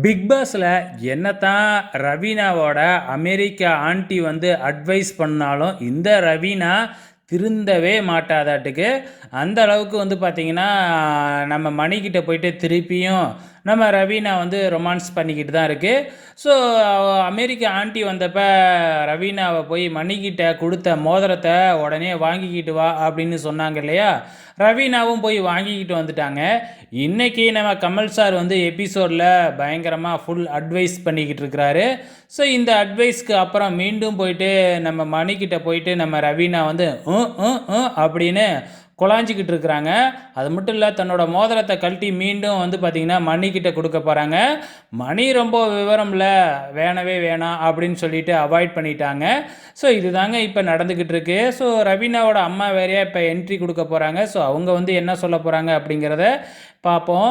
Big பாஸில் என்னத்தான் ரவீனாவோட America aunty வந்து அட்வைஸ் பண்ணாலும் இந்த ரவீனா திருந்தவே மாட்டாதாட்டுக்கு. அந்த அளவுக்கு வந்து பார்த்திங்கன்னா நம்ம மணிக்கிட்ட போயிட்டு திருப்பியும் நம்ம ரவீனா வந்து ரொமான்ஸ் பண்ணிக்கிட்டு தான் இருக்குது. ஸோ அமெரிக்கா ஆண்டி வந்தப்போ ரவீனாவை போய் மணிக்கிட்ட கொடுத்த மோதிரத்தை உடனே வாங்கிக்கிட்டு வா அப்படின்னு சொன்னாங்க இல்லையா. ரவீனாவும் போய் வாங்கிக்கிட்டு வந்துட்டாங்க. இன்றைக்கி நம்ம கமல் சார் வந்து எபிசோடில் பயங்கரமாக ஃபுல் அட்வைஸ் பண்ணிக்கிட்டு இருக்கிறாரு. ஸோ இந்த அட்வைஸ்க்கு அப்புறம் மீண்டும் போயிட்டு நம்ம மணிக்கிட்ட போயிட்டு நம்ம ரவீனா வந்து அப்படின்னு குழாஞ்சிக்கிட்டு இருக்கிறாங்க. அது மட்டும் இல்லை, தன்னோட மோதிரத்தை கழட்டி மீண்டும் வந்து பார்த்திங்கன்னா மணிக்கிட்ட கொடுக்க போகிறாங்க. மணி ரொம்ப விவரம் இல்லை, வேணவே வேணாம் அப்படின்னு சொல்லிட்டு அவாய்ட் பண்ணிட்டாங்க. ஸோ இதுதாங்க இப்போ நடந்துக்கிட்டு இருக்கு. ஸோ ரவீனாவோட அம்மா வேறையா இப்போ என்ட்ரி கொடுக்க போகிறாங்க. ஸோ அவங்க வந்து என்ன சொல்ல போகிறாங்க அப்படிங்கிறத பார்ப்போம்.